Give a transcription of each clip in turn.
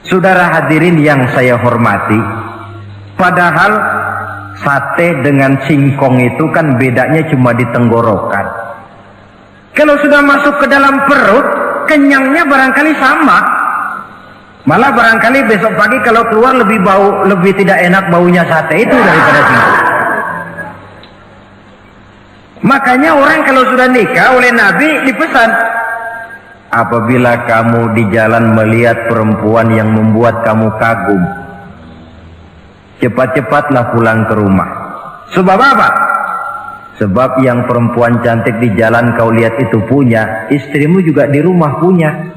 Saudara hadirin yang saya hormati, padahal sate dengan singkong itu kan bedanya cuma di tenggorokan. Kalau sudah masuk ke dalam perut, kenyangnya barangkali sama. Malah barangkali besok pagi kalau keluar lebih tidak enak baunya sate itu daripada singkong. Makanya orang kalau sudah nikah oleh Nabi dipesan, apabila kamu di jalan melihat perempuan yang membuat kamu kagum, cepat-cepatlah pulang ke rumah. Sebab apa? Sebab yang perempuan cantik di jalan kau lihat itu punya, istrimu juga di rumah punya.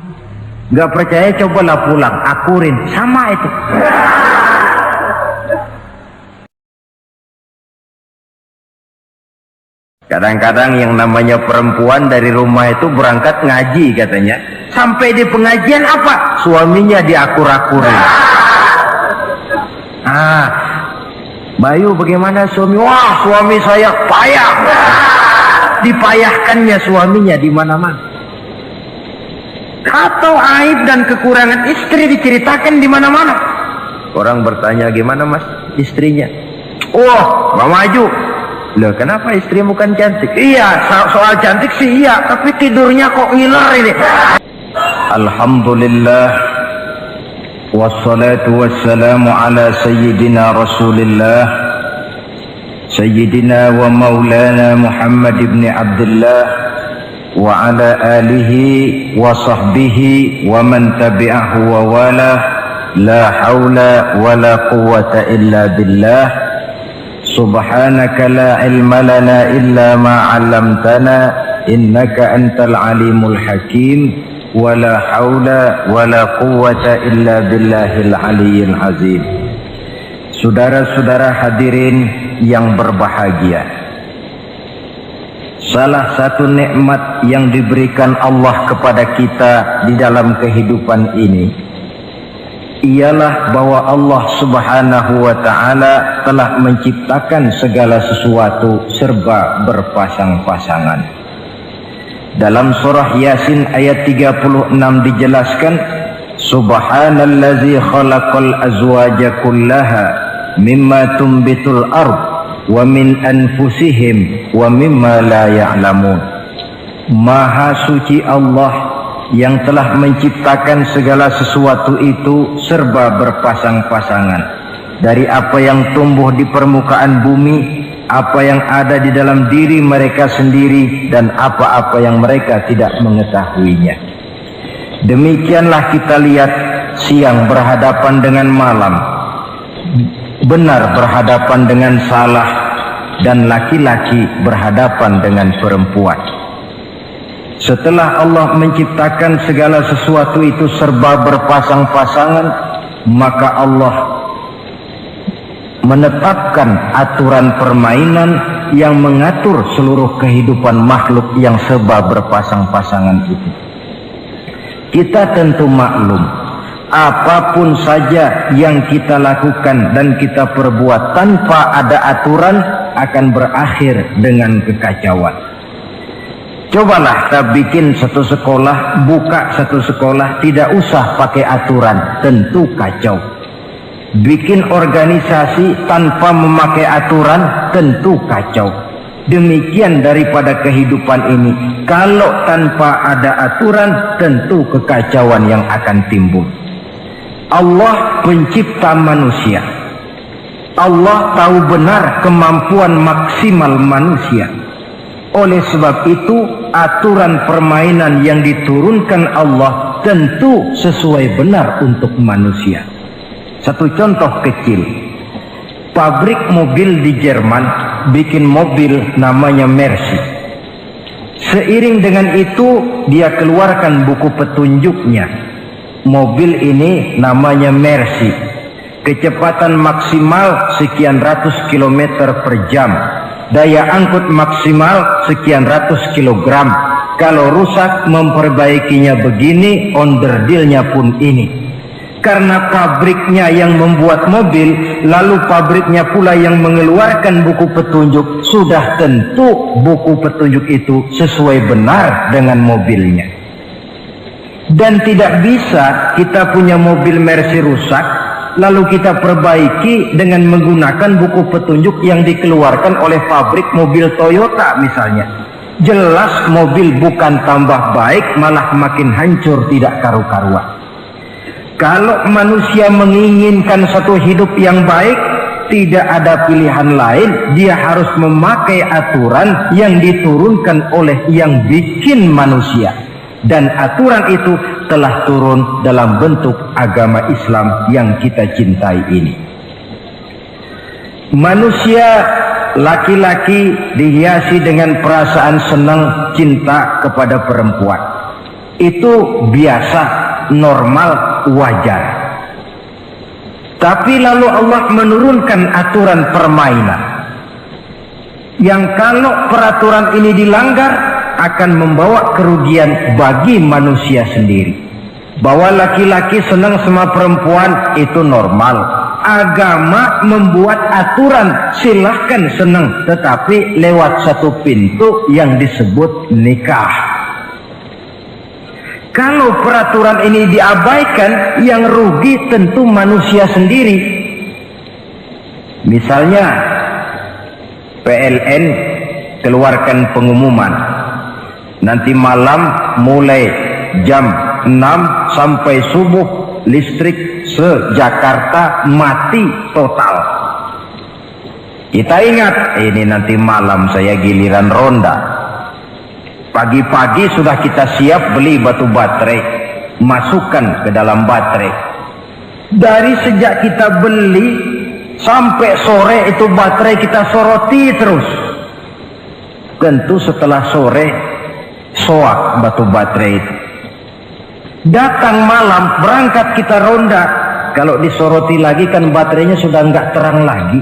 Gak percaya cobalah pulang, akurin, sama itu. Kadang-kadang yang namanya perempuan dari rumah itu berangkat ngaji katanya. Sampai di pengajian apa? Suaminya diakur-akurin. Bayu bagaimana suami? Wah, suami saya payah. Dipayahkannya suaminya di mana-mana. Atau aib dan kekurangan istri diceritakan di mana-mana. Orang bertanya, gimana mas istrinya? Oh, nggak maju. Loh, kenapa istrimu kan cantik? Iya, soal cantik sih iya, tapi tidurnya kok ngiler ini. Alhamdulillah, wassalatu wassalamu ala sayyidina Rasulillah, sayyidina wa maulana Muhammad ibn Abdullah, wa ala alihi wa sahbihi wa man tabi'ahu wa wala, la hawla wa la quwwata illa billah. Subhanaka la ilma lana illa ma 'allamtana innaka antal alimul hakim wa la haula wa la quwwata illa billahil aliyyil azim. Saudara-saudara hadirin yang berbahagia, salah satu nikmat yang diberikan Allah kepada kita di dalam kehidupan ini ialah bahwa Allah Subhanahu wa ta'ala telah menciptakan segala sesuatu serba berpasang-pasangan. Dalam surah Yasin ayat 36 dijelaskan, Subhanallazi khalaqal azwaja kullaha mimma tumbitul ard wa min anfusihim wa mimma la ya'lamun. Maha suci Allah yang telah menciptakan segala sesuatu itu serba berpasang-pasangan, dari apa yang tumbuh di permukaan bumi, apa yang ada di dalam diri mereka sendiri, dan apa-apa yang mereka tidak mengetahuinya. Demikianlah kita lihat siang berhadapan dengan malam, benar berhadapan dengan salah, dan laki-laki berhadapan dengan perempuan. Setelah Allah menciptakan segala sesuatu itu serba berpasang-pasangan, maka Allah menetapkan aturan permainan yang mengatur seluruh kehidupan makhluk yang serba berpasang-pasangan itu. Kita tentu maklum, apapun saja yang kita lakukan dan kita perbuat tanpa ada aturan akan berakhir dengan kekacauan. Cobalah kita bikin satu sekolah, buka satu sekolah, tidak usah pakai aturan, tentu kacau. Bikin organisasi tanpa memakai aturan, tentu kacau. Demikian daripada kehidupan ini, kalau tanpa ada aturan, tentu kekacauan yang akan timbul. Allah pencipta manusia. Allah tahu benar kemampuan maksimal manusia. Oleh sebab itu, aturan permainan yang diturunkan Allah tentu sesuai benar untuk manusia. Satu contoh kecil, pabrik mobil di Jerman bikin mobil namanya Mercy. Seiring dengan itu, dia keluarkan buku petunjuknya. Mobil ini namanya Mercy, kecepatan maksimal sekian ratus kilometer per jam, daya angkut maksimal sekian ratus kilogram. Kalau rusak memperbaikinya begini, onderdilnya pun ini. Karena pabriknya yang membuat mobil, lalu pabriknya pula yang mengeluarkan buku petunjuk, sudah tentu buku petunjuk itu sesuai benar dengan mobilnya. Dan tidak bisa kita punya mobil Mercy rusak lalu kita perbaiki dengan menggunakan buku petunjuk yang dikeluarkan oleh pabrik mobil Toyota misalnya. Jelas mobil bukan tambah baik, malah makin hancur, tidak karu-karuan. Kalau manusia menginginkan satu hidup yang baik, tidak ada pilihan lain, dia harus memakai aturan yang diturunkan oleh yang bikin manusia. Dan aturan itu telah turun dalam bentuk agama Islam yang kita cintai ini. Manusia laki-laki dihiasi dengan perasaan senang cinta kepada perempuan. Itu biasa, normal, wajar. Tapi lalu Allah menurunkan aturan permainan yang kalau peraturan ini dilanggar akan membawa kerugian bagi manusia sendiri. Bahwa laki-laki senang sama perempuan itu normal. Agama membuat aturan silahkan senang, tetapi lewat satu pintu yang disebut nikah. Kalau peraturan ini diabaikan, yang rugi tentu manusia sendiri. Misalnya PLN keluarkan pengumuman, nanti malam mulai jam 6 sampai subuh listrik se-Jakarta mati total. Kita ingat, ini nanti malam saya giliran ronda. Pagi-pagi sudah kita siap beli batu baterai, masukkan ke dalam baterai. Dari sejak kita beli sampai sore itu baterai kita soroti terus. Tentu setelah sore soak batu baterai itu. Datang malam berangkat kita ronda, kalau disoroti lagi kan baterainya sudah nggak terang lagi,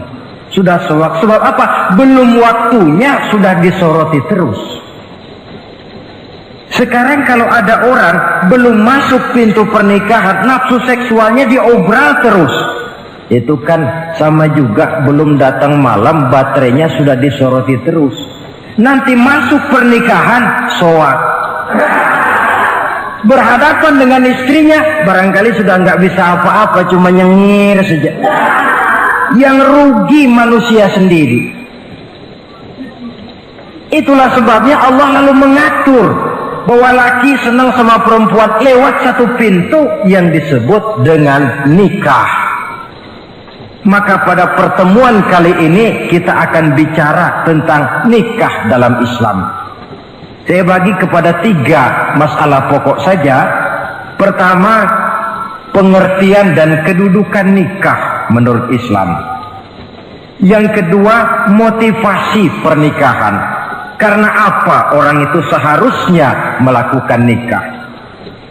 sudah soak. Sebab apa? Belum waktunya sudah disoroti terus. Sekarang kalau ada orang belum masuk pintu pernikahan, nafsu seksualnya diobral terus. Itu kan sama juga belum datang malam baterainya sudah disoroti terus. Nanti masuk pernikahan soak. Berhadapan dengan istrinya barangkali sudah nggak bisa apa-apa, cuma nyengir saja. Yang rugi manusia sendiri. Itulah sebabnya Allah lalu mengatur bahwa laki senang sama perempuan lewat satu pintu yang disebut dengan nikah. Maka pada pertemuan kali ini kita akan bicara tentang nikah dalam Islam. Saya bagi kepada 3 masalah pokok saja. Pertama, pengertian dan kedudukan nikah menurut Islam. Yang kedua, motivasi pernikahan. Karena apa orang itu seharusnya melakukan nikah.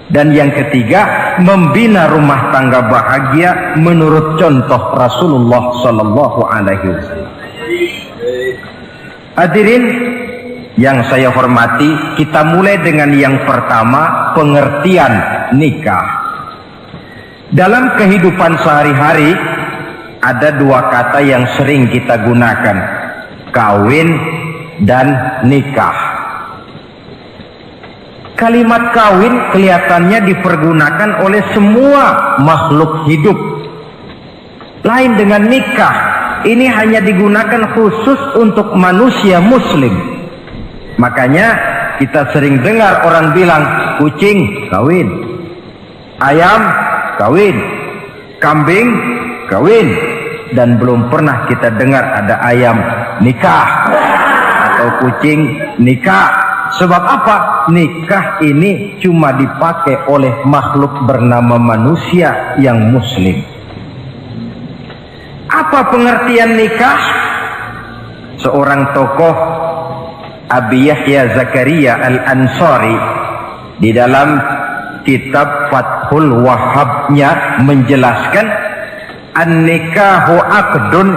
Dan yang ketiga, membina rumah tangga bahagia menurut contoh Rasulullah Sallallahu Alaihi Wasallam. Hadirin yang saya hormati, kita mulai dengan yang pertama, pengertian nikah. Dalam kehidupan sehari-hari ada 2 kata yang sering kita gunakan, kawin dan nikah. Kalimat kawin kelihatannya dipergunakan oleh semua makhluk hidup. Lain dengan nikah, ini hanya digunakan khusus untuk manusia muslim. Makanya kita sering dengar orang bilang kucing kawin, ayam kawin, kambing kawin, dan belum pernah kita dengar ada ayam nikah atau kucing nikah. Sebab apa? Nikah ini cuma dipakai oleh makhluk bernama manusia yang muslim. Apa pengertian nikah? Seorang tokoh, Abi Yahya Zakaria Al-Ansari, di dalam kitab Fathul Wahhabnya menjelaskan, an-nikahu aqdun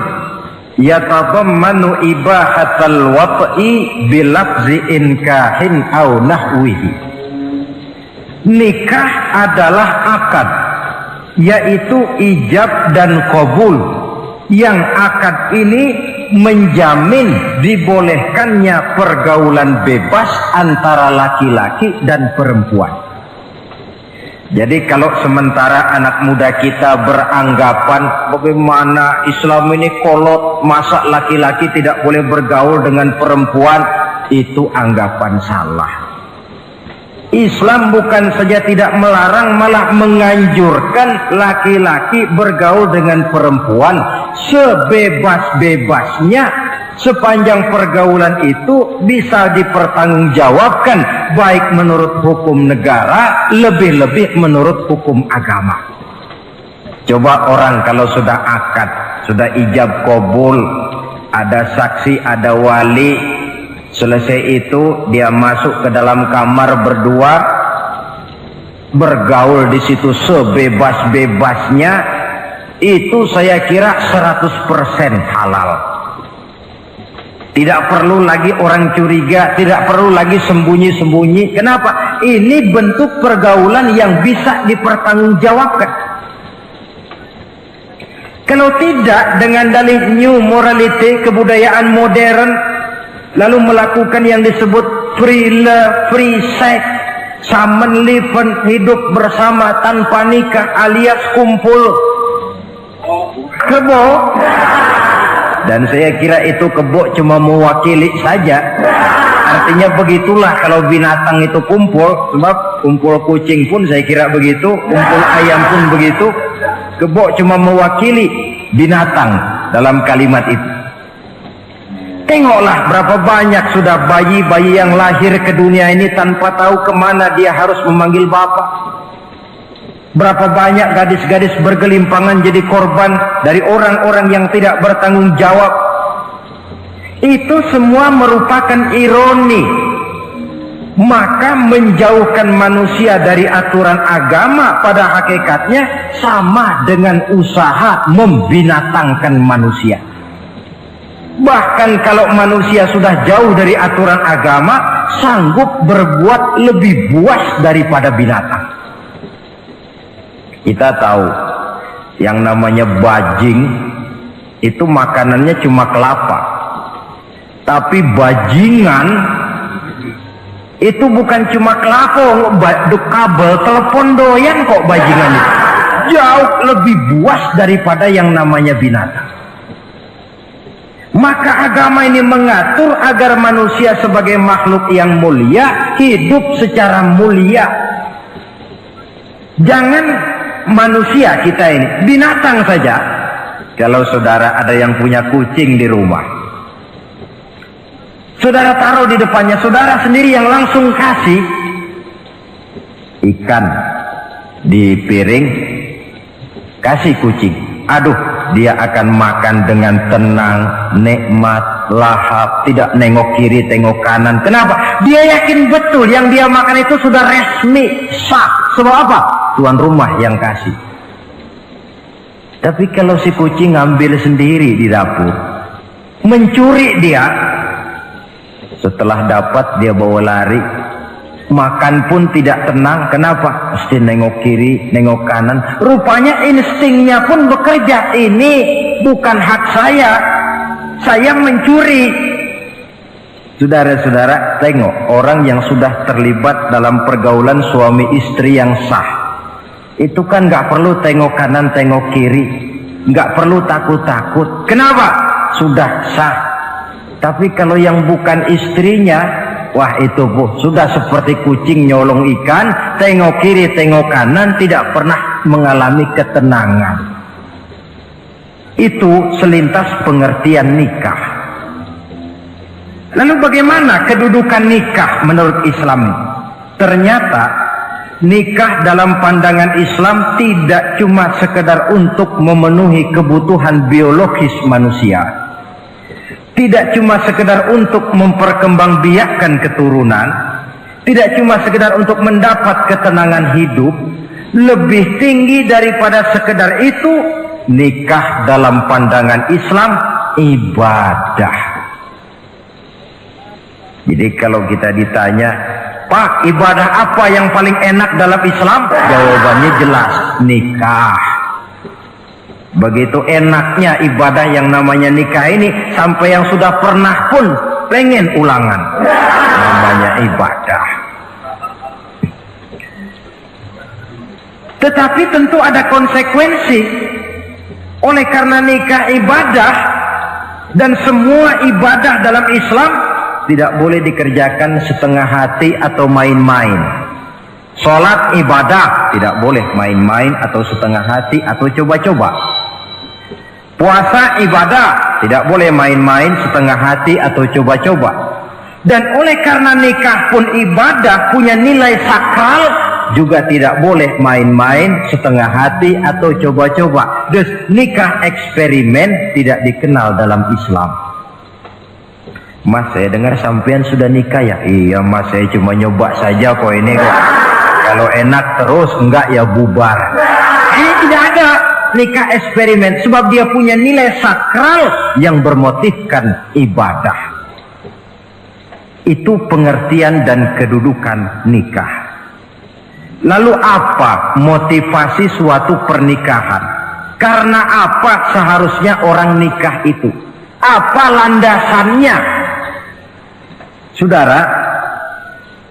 yatadammanu ibahatal wat'i bilafzi inkahin au nahwihi. Nikah adalah akad, yaitu ijab dan qabul, yang akad ini menjamin dibolehkannya pergaulan bebas antara laki-laki dan perempuan. Jadi kalau sementara anak muda kita beranggapan bagaimana Islam ini kolot, masa laki-laki tidak boleh bergaul dengan perempuan, itu anggapan salah. Islam bukan saja tidak melarang, malah menganjurkan laki-laki bergaul dengan perempuan sebebas-bebasnya, sepanjang pergaulan itu bisa dipertanggungjawabkan, baik menurut hukum negara, lebih-lebih menurut hukum agama. Coba orang kalau sudah akad, sudah ijab kabul, ada saksi, ada wali, selesai itu dia masuk ke dalam kamar berdua, bergaul di situ sebebas-bebasnya, itu saya kira 100% halal. Tidak perlu lagi orang curiga, tidak perlu lagi sembunyi-sembunyi. Kenapa? Ini bentuk pergaulan yang bisa dipertanggungjawabkan. Kalau tidak, dengan dalih new morality, kebudayaan modern, lalu melakukan yang disebut free love, free sex, common living, hidup bersama tanpa nikah alias kumpul kebo. Dan saya kira itu kebo cuma mewakili saja. Artinya begitulah kalau binatang itu kumpul. Sebab kumpul kucing pun saya kira begitu, kumpul ayam pun begitu. Kebo cuma mewakili binatang dalam kalimat itu. Tengoklah berapa banyak sudah bayi-bayi yang lahir ke dunia ini tanpa tahu kemana dia harus memanggil bapak. Berapa banyak gadis-gadis bergelimpangan jadi korban dari orang-orang yang tidak bertanggung jawab. Itu semua merupakan ironi. Maka menjauhkan manusia dari aturan agama pada hakikatnya sama dengan usaha membinatangkan manusia. Bahkan kalau manusia sudah jauh dari aturan agama, sanggup berbuat lebih buas daripada binatang. Kita tahu yang namanya bajing itu makanannya cuma kelapa, tapi bajingan itu bukan cuma kelapa, kabel telepon doyan kok bajingan itu. Jauh lebih buas daripada yang namanya binatang. Maka agama ini mengatur agar manusia sebagai makhluk yang mulia hidup secara mulia. Jangan manusia kita ini, binatang saja. Kalau saudara ada yang punya kucing di rumah, saudara taruh di depannya, saudara sendiri yang langsung kasih ikan di piring, kasih kucing. Aduh, dia akan makan dengan tenang, nikmat, lahap, tidak nengok kiri, tengok kanan. Kenapa? Dia yakin betul yang dia makan itu sudah resmi, sah. Sebab apa? Tuan rumah yang kasih. Tapi kalau si kucing ngambil sendiri di dapur, mencuri dia, setelah dapat dia bawa lari, makan pun tidak tenang. Kenapa? Mesti nengok kiri, nengok kanan. Rupanya instingnya pun bekerja. Ini bukan hak saya mencuri. Saudara-saudara, tengok orang yang sudah terlibat dalam pergaulan suami istri yang sah. Itu kan nggak perlu tengok kanan, tengok kiri, nggak perlu takut-takut. Kenapa? Sudah sah. Tapi kalau yang bukan istrinya, wah itu sudah seperti kucing nyolong ikan, tengok kiri, tengok kanan, tidak pernah mengalami ketenangan. Itu selintas pengertian nikah. Lalu bagaimana kedudukan nikah menurut Islam? Ternyata nikah dalam pandangan Islam tidak cuma sekedar untuk memenuhi kebutuhan biologis manusia, tidak cuma sekedar untuk memperkembangbiakkan keturunan, tidak cuma sekedar untuk mendapat ketenangan hidup. Lebih tinggi daripada sekedar itu, nikah dalam pandangan Islam ibadah. Jadi kalau kita ditanya, Pak, ibadah apa yang paling enak dalam Islam? Jawabannya jelas, nikah. Begitu enaknya ibadah yang namanya nikah ini, sampai yang sudah pernah pun pengen ulangan. Namanya ibadah. Tetapi tentu ada konsekuensi. Oleh karena nikah ibadah, dan semua ibadah dalam Islam tidak boleh dikerjakan setengah hati atau main-main. Sholat ibadah tidak boleh main-main atau setengah hati atau coba-coba. Puasa ibadah tidak boleh main-main, setengah hati atau coba-coba. Dan oleh karena nikah pun ibadah, punya nilai sakral, juga tidak boleh main-main, setengah hati atau coba-coba. Dus nikah eksperimen tidak dikenal dalam Islam. Mas, saya dengar sampean sudah nikah ya? Iya mas, saya cuma nyoba saja kok ini kok. Kalau enak terus, enggak ya bubar. Tidak ada nikah eksperimen, sebab dia punya nilai sakral yang bermotifkan ibadah. Itu pengertian dan kedudukan nikah. Lalu apa motivasi suatu pernikahan? Karena apa seharusnya orang nikah itu? Apa landasannya? Saudara,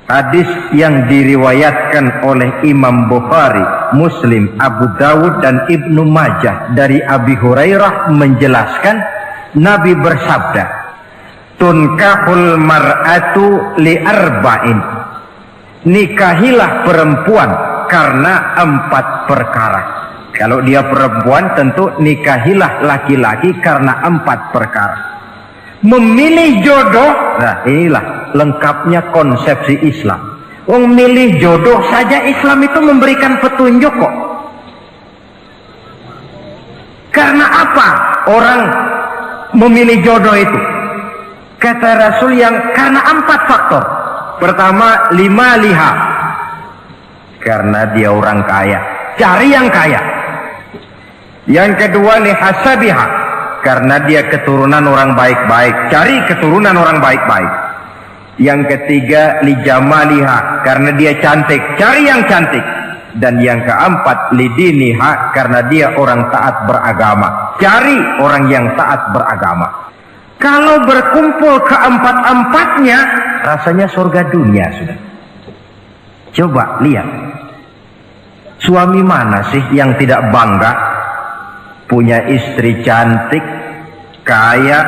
hadis yang diriwayatkan oleh Imam Bukhari, Muslim, Abu Dawud dan Ibnu Majah dari Abi Hurairah menjelaskan, Nabi bersabda, tunkahul mar'atu li arba'in. Nikahilah perempuan karena 4 perkara. Kalau dia perempuan tentu nikahilah laki-laki karena 4 perkara. Memilih jodoh, nah inilah lengkapnya konsepsi Islam. Memilih jodoh saja Islam itu memberikan petunjuk kok. Karena apa orang memilih jodoh itu? Kata Rasul yang karena 4 faktor. Pertama, lima liha, karena dia orang kaya, cari yang kaya. Yang kedua, lihasabiha, karena dia keturunan orang baik-baik, cari keturunan orang baik-baik. Yang ketiga, lijamaliha, karena dia cantik, cari yang cantik. Dan yang keempat, lidiniha, karena dia orang taat beragama, cari orang yang taat beragama. Kalau berkumpul keempat-empatnya, rasanya surga dunia sudah. Coba lihat, suami mana sih yang tidak bangga punya istri cantik, kaya,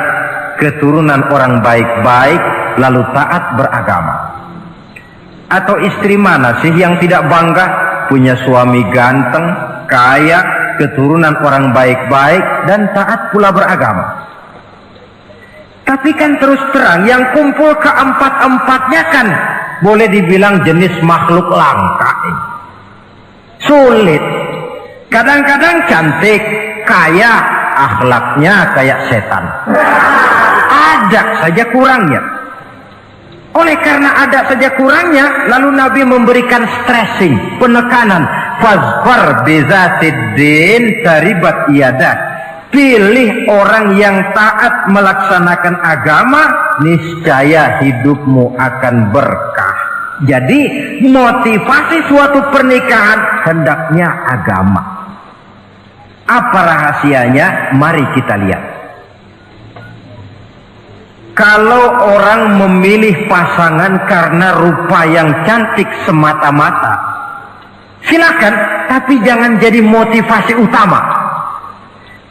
keturunan orang baik-baik, lalu taat beragama? Atau istri mana sih yang tidak bangga punya suami ganteng, kaya, keturunan orang baik-baik, dan taat pula beragama? Tapi kan terus terang, yang kumpul keempat-empatnya kan boleh dibilang jenis makhluk langka. Sulit. Kadang-kadang cantik, kaya, akhlaknya kayak setan. Ada saja kurangnya. Oleh karena ada saja kurangnya, lalu Nabi memberikan stressing, penekanan. Fazfar bizatid din taribat iyadah. Pilih orang yang taat melaksanakan agama, niscaya hidupmu akan berkah. Jadi motivasi suatu pernikahan hendaknya agama. Apa rahasianya? Mari kita lihat. Kalau orang memilih pasangan karena rupa yang cantik semata-mata, silakan, tapi jangan jadi motivasi utama.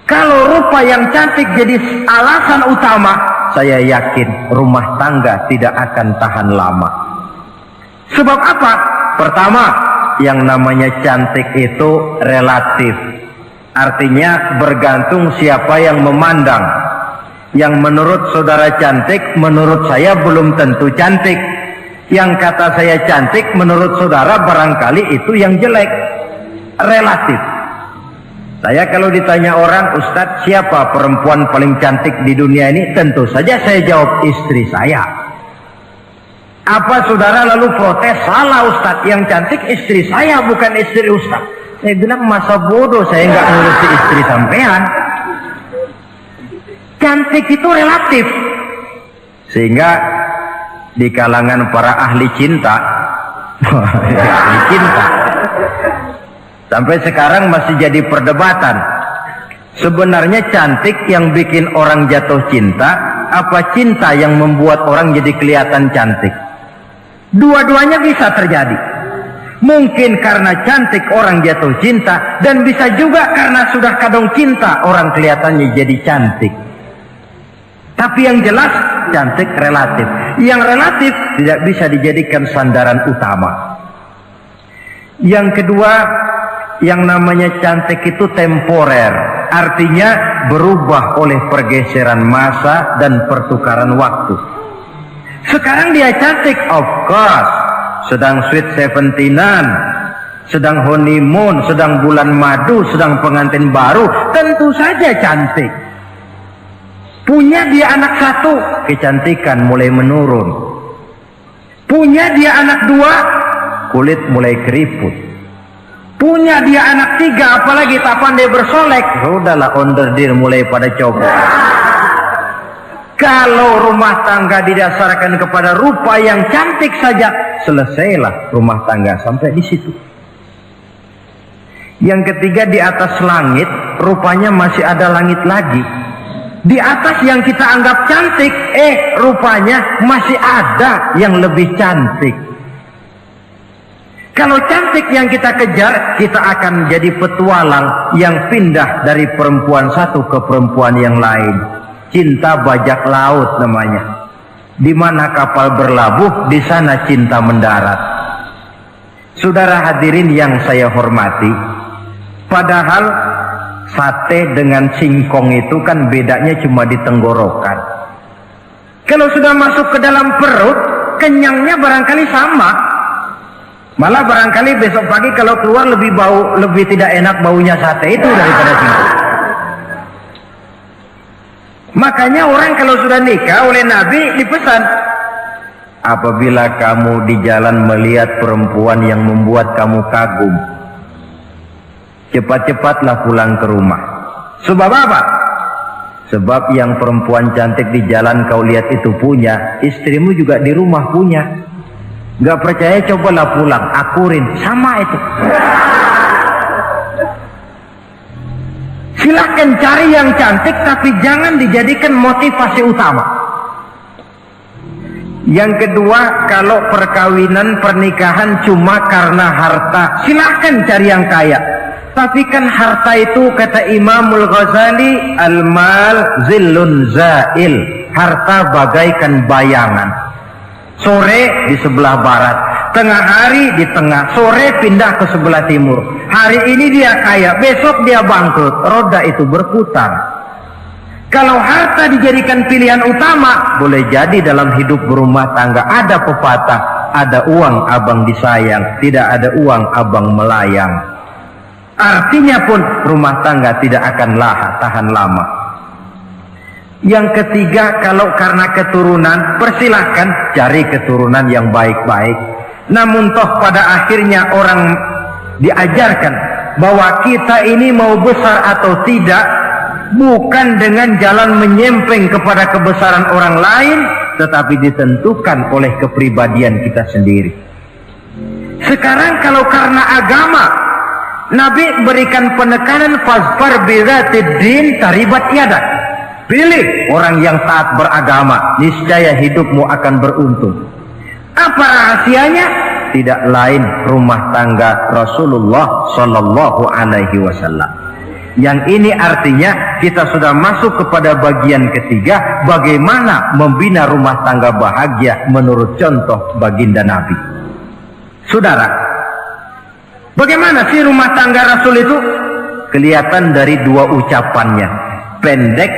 Kalau rupa yang cantik jadi alasan utama, saya yakin rumah tangga tidak akan tahan lama. Sebab apa? Pertama, yang namanya cantik itu relatif. Artinya bergantung siapa yang memandang. Yang menurut saudara cantik, menurut saya belum tentu cantik. Yang kata saya cantik, menurut saudara barangkali itu yang jelek. Relatif. Saya kalau ditanya orang, Ustadz siapa perempuan paling cantik di dunia ini? Tentu saja saya jawab istri saya. Apa saudara lalu protes? Salah Ustadz, yang cantik istri saya bukan istri Ustadz. Saya bilang masa bodoh saya nggak ngurusi istri sampean. Cantik itu relatif. Sehingga di kalangan para ahli cinta, ahli cinta, sampai sekarang masih jadi perdebatan. Sebenarnya cantik yang bikin orang jatuh cinta, apa cinta yang membuat orang jadi kelihatan cantik? Dua-duanya bisa terjadi. Mungkin karena cantik orang jatuh cinta, dan bisa juga karena sudah kadung cinta orang kelihatannya jadi cantik. Tapi yang jelas cantik relatif. Yang relatif tidak bisa dijadikan sandaran utama. Yang kedua, yang namanya cantik itu temporer. Artinya berubah oleh pergeseran masa dan pertukaran waktu. Sekarang dia cantik, of course. Sedang sweet 17-an, sedang honeymoon, sedang bulan madu, sedang pengantin baru, tentu saja cantik. Punya dia anak satu, kecantikan mulai menurun. Punya dia anak dua, kulit mulai keriput. Punya dia anak tiga, apalagi tak pandai bersolek, sudahlah onderdir mulai pada copot. Kalau rumah tangga didasarkan kepada rupa yang cantik saja, selesailah rumah tangga sampai di situ. Yang ketiga, di atas langit rupanya masih ada langit lagi. Di atas yang kita anggap cantik, rupanya masih ada yang lebih cantik. Kalau cantik yang kita kejar, kita akan jadi petualang yang pindah dari perempuan satu ke perempuan yang lain. Cinta bajak laut namanya. Di mana kapal berlabuh, di sana cinta mendarat. Saudara hadirin yang saya hormati, padahal sate dengan singkong itu kan bedanya cuma di tenggorokan. Kalau sudah masuk ke dalam perut, kenyangnya barangkali sama. Malah barangkali besok pagi kalau keluar lebih tidak enak baunya sate itu daripada singkong. Makanya orang kalau sudah nikah oleh Nabi dipesan, apabila kamu di jalan melihat perempuan yang membuat kamu kagum, cepat-cepatlah pulang ke rumah. Sebab apa? Sebab yang perempuan cantik di jalan kau lihat itu punya, istrimu juga di rumah punya. Gak percaya cobalah pulang, akurin, sama itu. Silahkan cari yang cantik, tapi jangan dijadikan motivasi utama. Yang kedua, kalau perkawinan, pernikahan cuma karena harta, silahkan cari yang kaya. Tapi kan harta itu, kata Imamul Ghazali, al-mal zillun zail. Harta bagaikan bayangan. Sore di sebelah barat, tengah hari di tengah, sore pindah ke sebelah timur. Hari ini dia kaya, besok dia bangkrut. Roda itu berputar. Kalau harta dijadikan pilihan utama, boleh jadi dalam hidup berumah tangga ada pepatah, ada uang abang disayang, tidak ada uang abang melayang. Artinya pun rumah tangga tidak akan tahan lama. Yang ketiga, kalau karena keturunan, persilahkan cari keturunan yang baik-baik. Namun toh pada akhirnya orang diajarkan bahwa kita ini mau besar atau tidak, bukan dengan jalan menyempeng kepada kebesaran orang lain, tetapi ditentukan oleh kepribadian kita sendiri. Sekarang kalau karena agama, Nabi berikan penekanan fasfar bidzatid din taribat yadak. Pilih orang yang taat beragama, niscaya hidupmu akan beruntung. Apa rahasianya? Tidak lain rumah tangga Rasulullah Sallallahu Alaihi Wasallam. Yang ini artinya kita sudah masuk kepada bagian ketiga, bagaimana membina rumah tangga bahagia menurut contoh baginda Nabi. Saudara, bagaimana sih rumah tangga Rasul itu? Kelihatan dari dua ucapannya, pendek,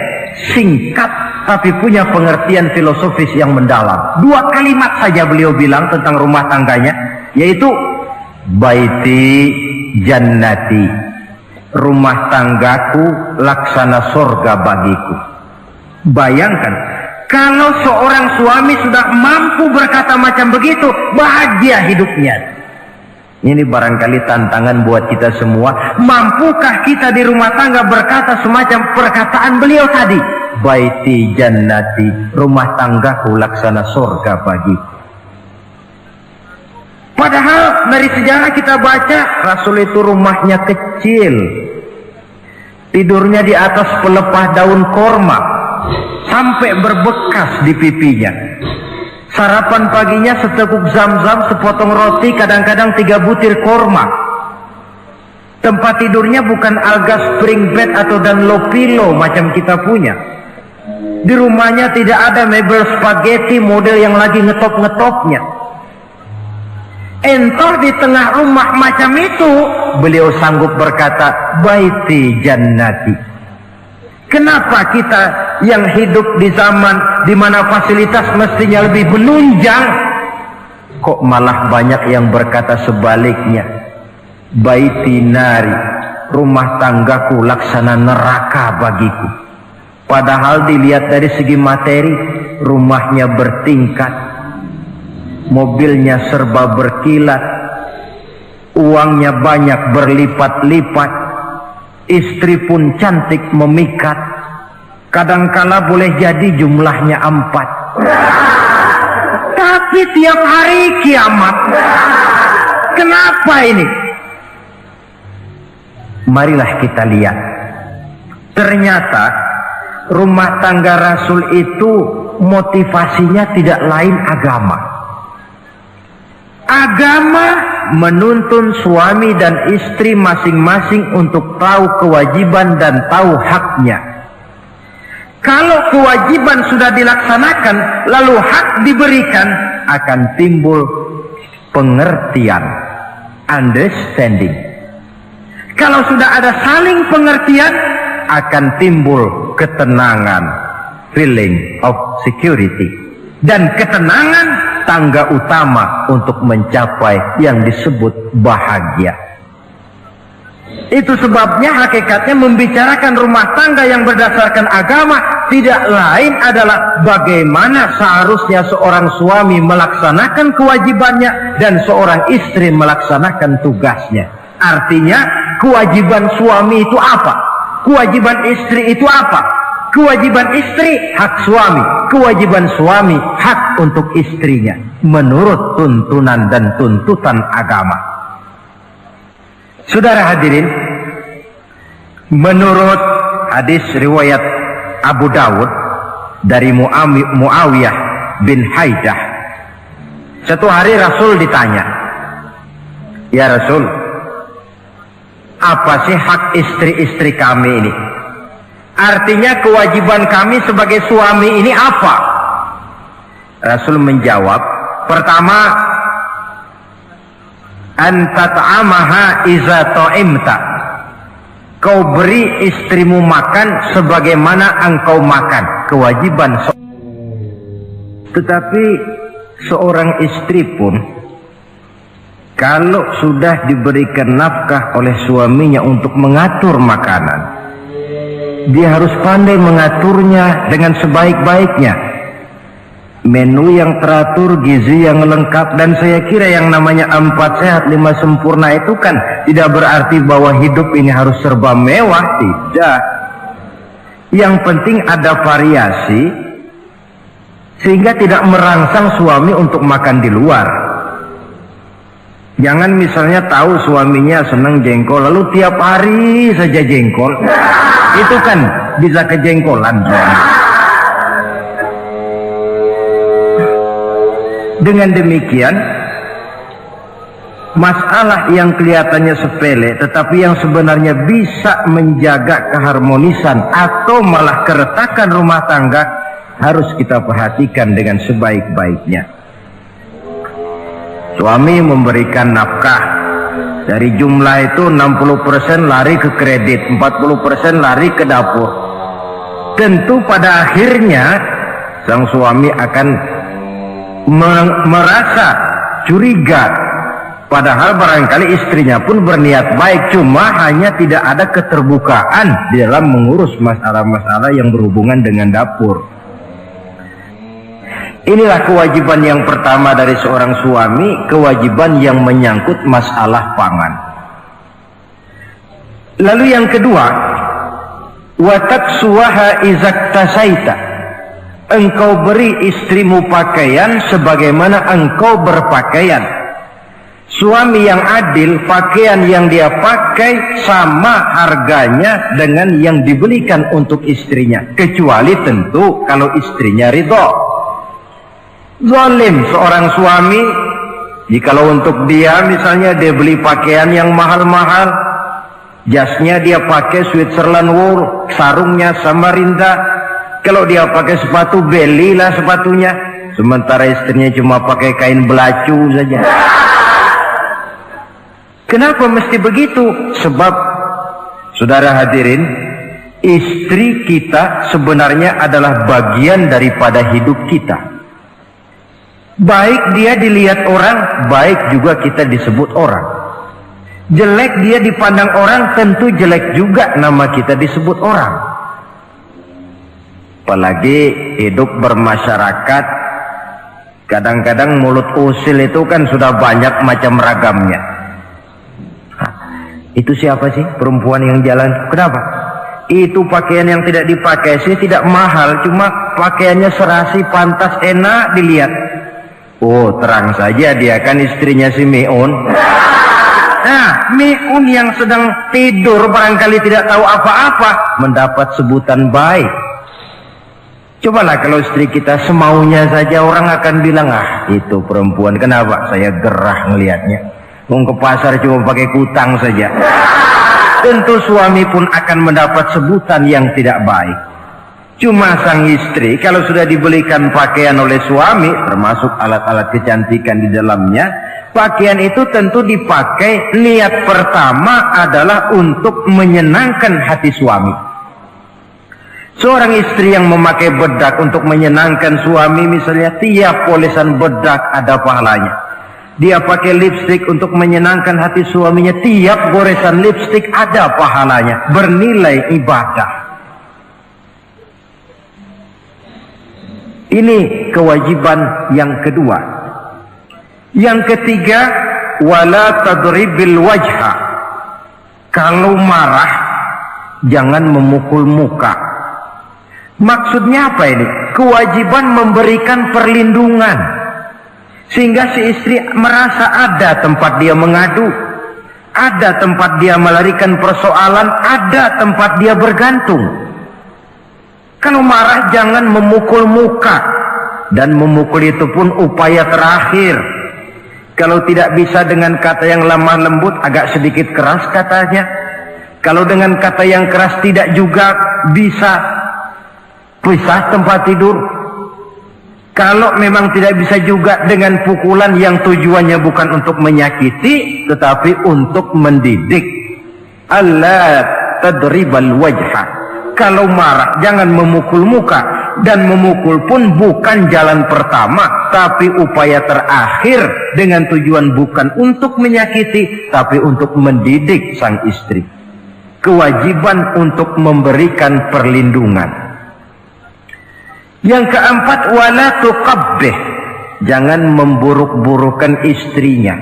singkat, tapi punya pengertian filosofis yang mendalam. Dua kalimat saja beliau bilang tentang rumah tangganya, yaitu baiti jannati, rumah tanggaku laksana surga bagiku. Bayangkan kalau seorang suami sudah mampu berkata macam begitu, bahagia hidupnya. Ini barangkali tantangan buat kita semua. Mampukah kita di rumah tangga berkata semacam perkataan beliau tadi? Baiti jannati, rumah tanggaku laksana surga bagiku. Padahal dari sejarah kita baca, Rasul itu rumahnya kecil, tidurnya di atas pelepah daun korma, sampai berbekas di pipinya. Sarapan paginya seteguk zam-zam, sepotong roti, kadang-kadang 3 butir korma. Tempat tidurnya bukan alga spring bed atau Dunlop pillow macam kita punya. Di rumahnya tidak ada mebel spaghetti model yang lagi ngetop-ngetopnya. Entar di tengah rumah macam itu, beliau sanggup berkata, baiti jannati. Kenapa kita yang hidup di zaman di mana fasilitas mestinya lebih menunjang, kok malah banyak yang berkata sebaliknya? Baiti nari, rumah tanggaku laksana neraka bagiku. Padahal dilihat dari segi materi, rumahnya bertingkat, mobilnya serba berkilat, uangnya banyak berlipat-lipat, istri pun cantik memikat, kadangkala boleh jadi jumlahnya 4. Tapi tiap hari kiamat. Kenapa ini? Marilah kita lihat. Ternyata rumah tangga Rasul itu motivasinya tidak lain agama. Agama menuntun suami dan istri masing-masing untuk tahu kewajiban dan tahu haknya. Kalau kewajiban sudah dilaksanakan, lalu hak diberikan, akan timbul pengertian, understanding. Kalau sudah ada saling pengertian, akan timbul ketenangan, feeling of security. Dan ketenangan tangga utama untuk mencapai yang disebut bahagia. Itu sebabnya hakikatnya membicarakan rumah tangga yang berdasarkan agama tidak lain adalah bagaimana seharusnya seorang suami melaksanakan kewajibannya dan seorang istri melaksanakan tugasnya. Artinya kewajiban suami itu apa? Kewajiban istri itu apa? Kewajiban istri hak suami, kewajiban suami hak untuk istrinya menurut tuntunan dan tuntutan agama. Saudara hadirin, menurut hadis riwayat Abu Dawud dari Muawiyah bin Haidah, satu hari Rasul ditanya, ya Rasul, apa sih hak istri-istri kami ini? Artinya kewajiban kami sebagai suami ini apa? Rasul menjawab, pertama, antat'amaha iza ta'imta. Kau beri istrimu makan sebagaimana engkau makan. Kewajiban. Tetapi seorang istri pun, kalau sudah diberikan nafkah oleh suaminya untuk mengatur makanan, dia harus pandai mengaturnya dengan sebaik-baiknya. Menu yang teratur, gizi yang lengkap, dan saya kira yang namanya 4 sehat 5 sempurna itu kan tidak berarti bahwa hidup ini harus serba mewah, tidak. Yang penting ada variasi sehingga tidak merangsang suami untuk makan di luar. Jangan misalnya tahu suaminya senang jengkol lalu tiap hari saja jengkol. Itu kan bisa kejengkolan. Dengan demikian, masalah yang kelihatannya sepele tetapi yang sebenarnya bisa menjaga keharmonisan atau malah keretakan rumah tangga harus kita perhatikan dengan sebaik-baiknya. Suami memberikan nafkah, dari jumlah itu 60% lari ke kredit, 40% lari ke dapur. Tentu pada akhirnya sang suami akan merasa curiga, padahal barangkali istrinya pun berniat baik, cuma hanya tidak ada keterbukaan di dalam mengurus masalah-masalah yang berhubungan dengan dapur. Inilah kewajiban yang pertama dari seorang suami, kewajiban yang menyangkut masalah pangan. Lalu yang kedua, wataksuwaha izaktasaita. Engkau beri istrimu pakaian sebagaimana engkau berpakaian. Suami yang adil, pakaian yang dia pakai sama harganya dengan yang dibelikan untuk istrinya, kecuali tentu kalau istrinya ridho. Zalim seorang suami, jikalau untuk dia misalnya dia beli pakaian yang mahal-mahal, jasnya dia pakai Switzerland wool, sarungnya Samarinda, kalau dia pakai sepatu belilah sepatunya, sementara istrinya cuma pakai kain belacu saja. Kenapa mesti begitu? Sebab saudara hadirin, istri kita sebenarnya adalah bagian daripada hidup kita. Baik dia dilihat orang, baik juga kita disebut orang. Jelek dia dipandang orang, tentu jelek juga nama kita disebut orang. Apalagi hidup bermasyarakat, kadang-kadang mulut usil itu kan sudah banyak macam ragamnya. Itu siapa sih perempuan yang jalan? Kenapa? Itu pakaian yang tidak dipakai sih tidak mahal, cuma pakaiannya serasi, pantas, enak dilihat. Oh, terang saja dia kan istrinya si Miun. Nah, Miun yang sedang tidur barangkali tidak tahu apa-apa mendapat sebutan baik. Cobalah kalau istri kita semaunya saja, orang akan bilang, ah itu perempuan, kenapa saya gerah ngelihatnya, mau ke pasar cuma pakai kutang saja. Tentu suami pun akan mendapat sebutan yang tidak baik. Cuma sang istri kalau sudah dibelikan pakaian oleh suami, termasuk alat-alat kecantikan di dalamnya, pakaian itu tentu dipakai, niat pertama adalah untuk menyenangkan hati suami. Seorang istri yang memakai bedak untuk menyenangkan suami, misalnya tiap polesan bedak ada pahalanya. Dia pakai lipstik untuk menyenangkan hati suaminya, tiap goresan lipstik ada pahalanya, bernilai ibadah. Ini kewajiban yang kedua. Yang ketiga, wala tadribil wajha. Kalau marah jangan memukul muka. Maksudnya apa ini? Kewajiban memberikan perlindungan, sehingga si istri merasa ada tempat dia mengadu, ada tempat dia melarikan persoalan, ada tempat dia bergantung. Kalau marah jangan memukul muka, dan memukul itu pun upaya terakhir. Kalau tidak bisa dengan kata yang lemah lembut, agak sedikit keras katanya. Kalau dengan kata yang keras tidak juga bisa pisah tempat tidur. Kalau memang tidak bisa juga dengan pukulan yang tujuannya bukan untuk menyakiti, tetapi untuk mendidik. Allah tadribal wajha. Kalau marah jangan memukul muka, dan memukul pun bukan jalan pertama, tapi upaya terakhir dengan tujuan bukan untuk menyakiti, tapi untuk mendidik sang istri. Kewajiban untuk memberikan perlindungan. Yang keempat, wala tuqabbih. Jangan memburuk-burukan istrinya.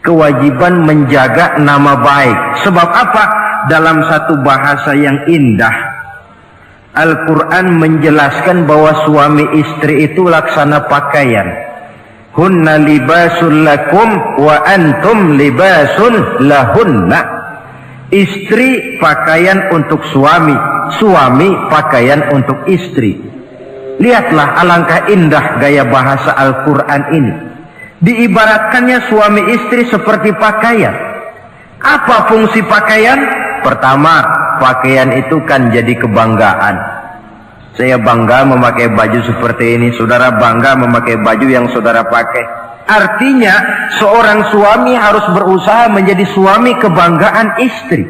Kewajiban menjaga nama baik. Sebab apa? Dalam satu bahasa yang indah, Al-Quran menjelaskan bahwa suami istri itu laksana pakaian. Hunna libasul lakum wa antum libasun lahunna. Istri pakaian untuk suami, suami pakaian untuk istri. Lihatlah alangkah indah gaya bahasa Al-Quran ini. Diibaratkannya suami istri seperti pakaian. Apa fungsi pakaian? Pertama, pakaian itu kan jadi kebanggaan. Saya bangga memakai baju seperti ini, saudara bangga memakai baju yang saudara pakai. Artinya seorang suami harus berusaha menjadi suami kebanggaan istri,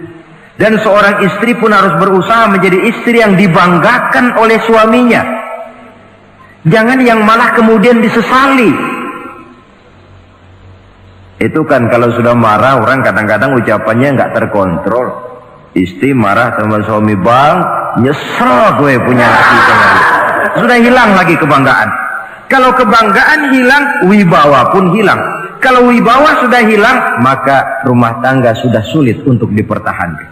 dan seorang istri pun harus berusaha menjadi istri yang dibanggakan oleh suaminya. Jangan yang malah kemudian disesali. Itu kan kalau sudah marah orang kadang-kadang ucapannya nggak terkontrol. Istri marah sama suami, bang, nyesel gue punya hati sama dia. Sudah hilang lagi kebanggaan. Kalau kebanggaan hilang, wibawa pun hilang. Kalau wibawa sudah hilang, maka rumah tangga sudah sulit untuk dipertahankan.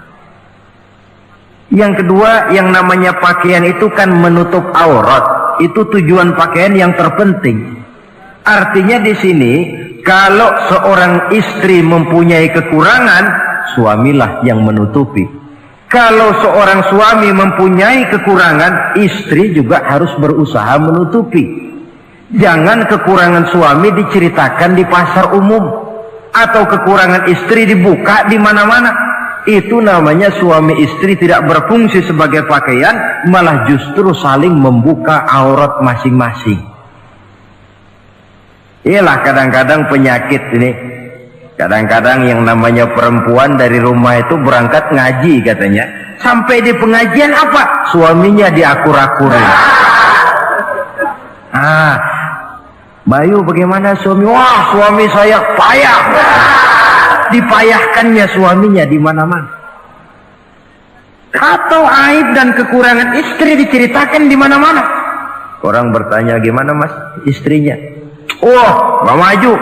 Yang kedua, yang namanya pakaian itu kan menutup aurat. Itu tujuan pakaian yang terpenting. Artinya di sini, kalau seorang istri mempunyai kekurangan, suamilah yang menutupi. Kalau seorang suami mempunyai kekurangan, istri juga harus berusaha menutupi. Jangan kekurangan suami diceritakan di pasar umum atau kekurangan istri dibuka di mana-mana. Itu namanya suami istri tidak berfungsi sebagai pakaian, malah justru saling membuka aurat masing-masing. Iyalah kadang-kadang penyakit ini. Kadang-kadang yang namanya perempuan dari rumah itu berangkat ngaji katanya. Sampai di pengajian apa? Suaminya diakur-akurin. Bayu bagaimana suami? Wah, suami saya payah. Dipayahkannya suaminya di mana-mana. Atau aib dan kekurangan istri diceritakan di mana-mana. Orang bertanya, gimana mas istrinya? Oh, nggak maju.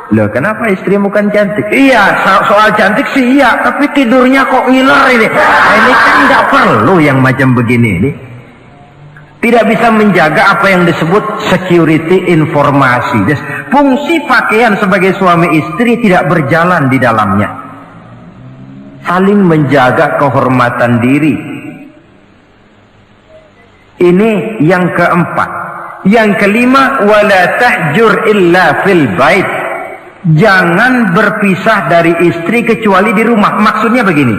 Loh, kenapa istrimu kan cantik? Iya, soal cantik sih iya, tapi tidurnya kok ngiler ini. Ini kan nggak perlu yang macam begini ini. Tidak bisa menjaga apa yang disebut security informasi. Fungsi pakaian sebagai suami istri tidak berjalan di dalamnya. Saling menjaga kehormatan diri. Ini yang keempat. Yang kelima, wala tahjur illa fil bait. Jangan berpisah dari istri kecuali di rumah. Maksudnya begini,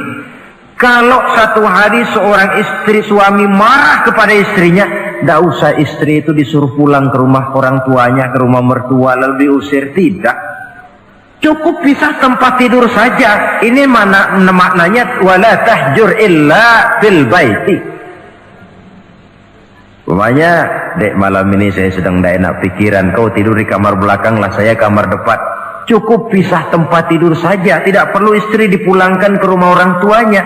kalau satu hari seorang istri suami marah kepada istrinya, tidak usah istri itu disuruh pulang ke rumah orang tuanya, ke rumah mertua lalu diusir. Tidak, cukup pisah tempat tidur saja. Ini maknanya wala tahjur illa fil baiti. Umpamanya, dek malam ini saya sedang tidak enak pikiran, kau tidur di kamar belakang lah, saya kamar depan. Cukup pisah tempat tidur saja, tidak perlu istri dipulangkan ke rumah orang tuanya.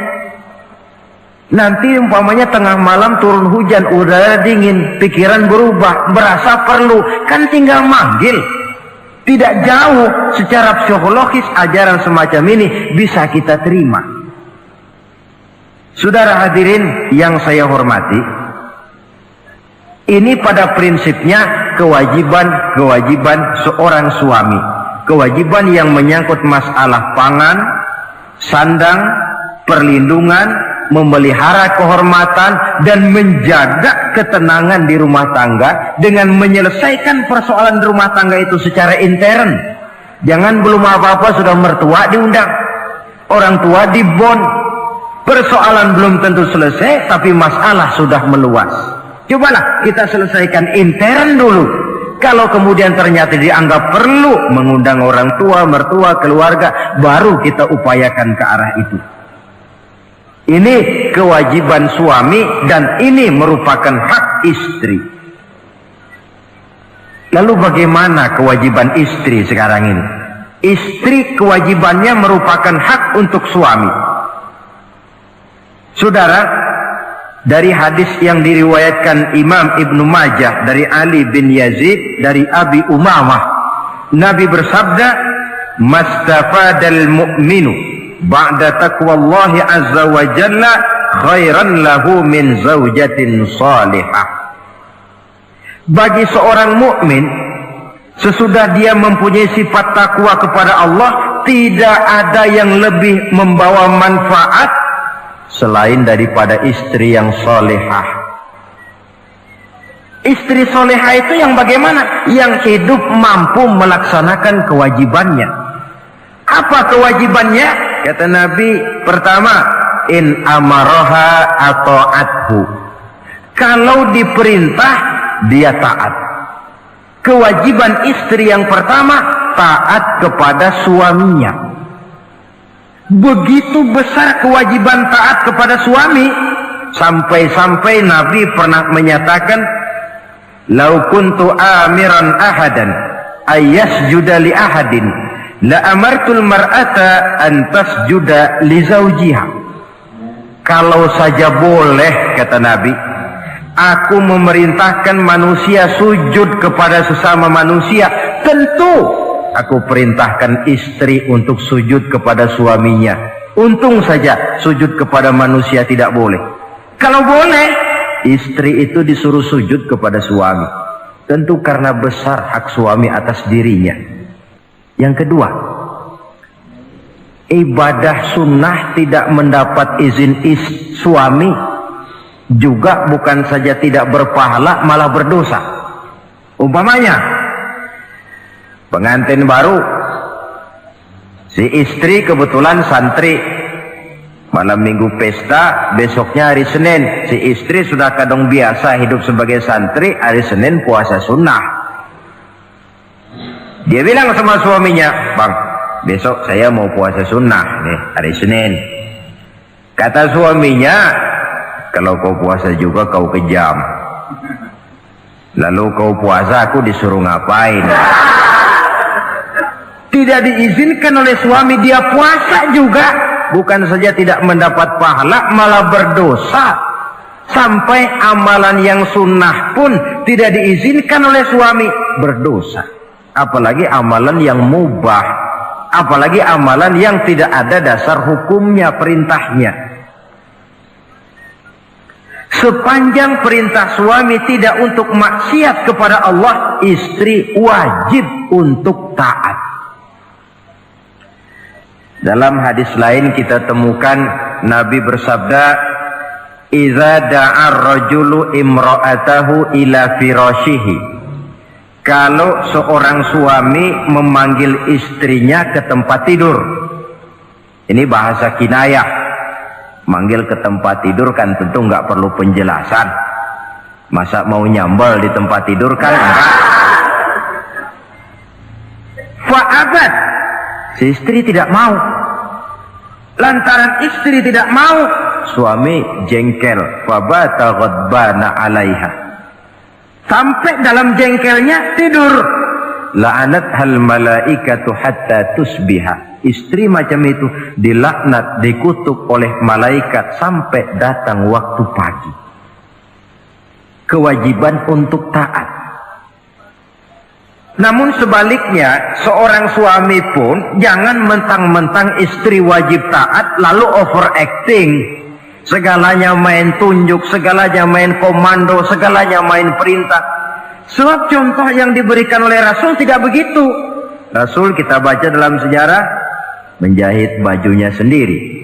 Nanti umpamanya tengah malam turun hujan, udara dingin, pikiran berubah, berasa perlu, kan tinggal manggil. Tidak jauh secara psikologis ajaran semacam ini bisa kita terima. Saudara hadirin yang saya hormati, ini pada prinsipnya kewajiban seorang suami. Kewajiban yang menyangkut masalah pangan, sandang, perlindungan, memelihara kehormatan, dan menjaga ketenangan di rumah tangga dengan menyelesaikan persoalan di rumah tangga itu secara intern. Jangan belum apa-apa sudah mertua diundang, orang tua dibon. Persoalan belum tentu selesai, tapi masalah sudah meluas. Cobalah kita selesaikan intern dulu. Kalau kemudian ternyata dianggap perlu mengundang orang tua, mertua, keluarga, baru kita upayakan ke arah itu. Ini kewajiban suami dan ini merupakan hak istri. Lalu bagaimana kewajiban istri sekarang ini? Istri kewajibannya merupakan hak untuk suami. Saudara, dari hadis yang diriwayatkan Imam Ibnu Majah dari Ali bin Yazid dari Abi Umamah, Nabi bersabda, "Mastafadal mu'minu ba'da taqwallahi azza wa jalla khairan lahu min zaujatin salihah." Bagi seorang mukmin, sesudah dia mempunyai sifat takwa kepada Allah, tidak ada yang lebih membawa manfaat selain daripada istri yang solehah. Istri solehah itu yang bagaimana? Yang hidup mampu melaksanakan kewajibannya. Apa kewajibannya? Kata Nabi, pertama, in amaroha atau athu. Kalau diperintah, dia taat. Kewajiban istri yang pertama, taat kepada suaminya. Begitu besar kewajiban taat kepada suami, sampai-sampai Nabi pernah menyatakan, "Lau kuntu amiran ahadan ayyasjuda li ahadin la amartul mar'ata an tasjuda li zawjiha." Kalau saja boleh, kata Nabi, aku memerintahkan manusia sujud kepada sesama manusia, tentu aku perintahkan istri untuk sujud kepada suaminya. Untung saja sujud kepada manusia tidak boleh. Kalau boleh, istri itu disuruh sujud kepada suami. Tentu karena besar hak suami atas dirinya. Yang kedua, ibadah sunnah tidak mendapat izin suami juga bukan saja tidak berpahala, malah berdosa. Umpamanya pengantin baru, si istri kebetulan santri, malam minggu pesta, besoknya hari Senin, si istri sudah kadang biasa hidup sebagai santri, hari Senin puasa sunnah. Dia bilang sama suaminya, "Bang, besok saya mau puasa sunnah nih, hari Senin." Kata suaminya, "Kalau kau puasa juga kau kejam. Lalu kau puasa, aku disuruh ngapain?" Tidak diizinkan oleh suami, dia puasa juga. Bukan saja tidak mendapat pahala, malah berdosa. Sampai amalan yang sunnah pun tidak diizinkan oleh suami, berdosa. Apalagi amalan yang mubah, apalagi amalan yang tidak ada dasar hukumnya, perintahnya. Sepanjang perintah suami tidak untuk maksiat kepada Allah, istri wajib untuk taat. Dalam hadis lain kita temukan Nabi bersabda, "Idza da'a ar-rajulu imra'atahu ila firashihi." Kalau seorang suami memanggil istrinya ke tempat tidur. Ini bahasa kinayah. Manggil ke tempat tidur kan tentu nggak perlu penjelasan. Masa mau nyambal di tempat tidur kan enggak. Fa'abat, si istri tidak mau. Lantaran istri tidak mau, suami jengkel. Fabata ghadbana 'alaiha. Sampai dalam jengkelnya tidur. La'anat hal malaikatu hatta tusbiha. Istri macam itu dilaknat, dikutuk oleh malaikat sampai datang waktu pagi. Kewajiban untuk taat. Namun sebaliknya, seorang suami pun jangan mentang-mentang istri wajib taat lalu overacting. Segalanya main tunjuk, segalanya main komando, segalanya main perintah. Sebab contoh yang diberikan oleh Rasul tidak begitu. Rasul kita baca dalam sejarah, menjahit bajunya sendiri,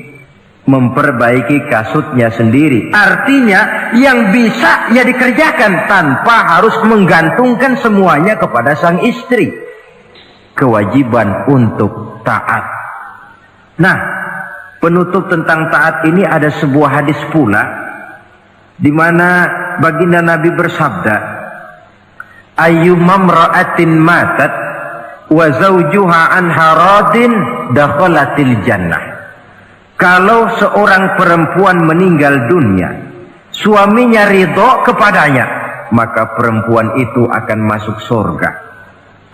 memperbaiki kasutnya sendiri. Artinya yang bisa ya dikerjakan tanpa harus menggantungkan semuanya kepada sang istri. Kewajiban untuk taat. Nah, penutup tentang taat ini ada sebuah hadis pula di mana baginda Nabi bersabda, "Ayyumam ra'atin matat wa zawjuha anha radin dakhalatil jannah." Kalau seorang perempuan meninggal dunia, suaminya ridho kepadanya, maka perempuan itu akan masuk surga.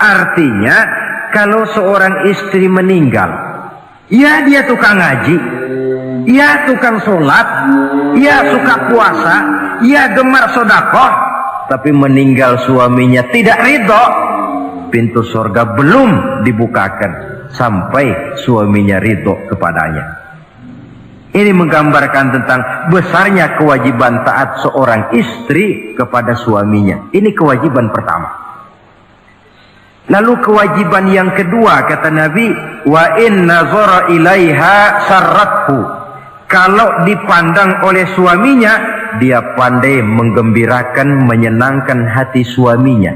Artinya, kalau seorang istri meninggal, ya dia tukang ngaji, ya tukang sholat, ya suka puasa, ya gemar sodakoh, tapi meninggal suaminya tidak ridho, pintu surga belum dibukakan sampai suaminya ridho kepadanya. Ini menggambarkan tentang besarnya kewajiban taat seorang istri kepada suaminya. Ini kewajiban pertama. Lalu kewajiban yang kedua, kata Nabi, wa in nazara ilaiha sarrathu. Kalau dipandang oleh suaminya, dia pandai menggembirakan, menyenangkan hati suaminya.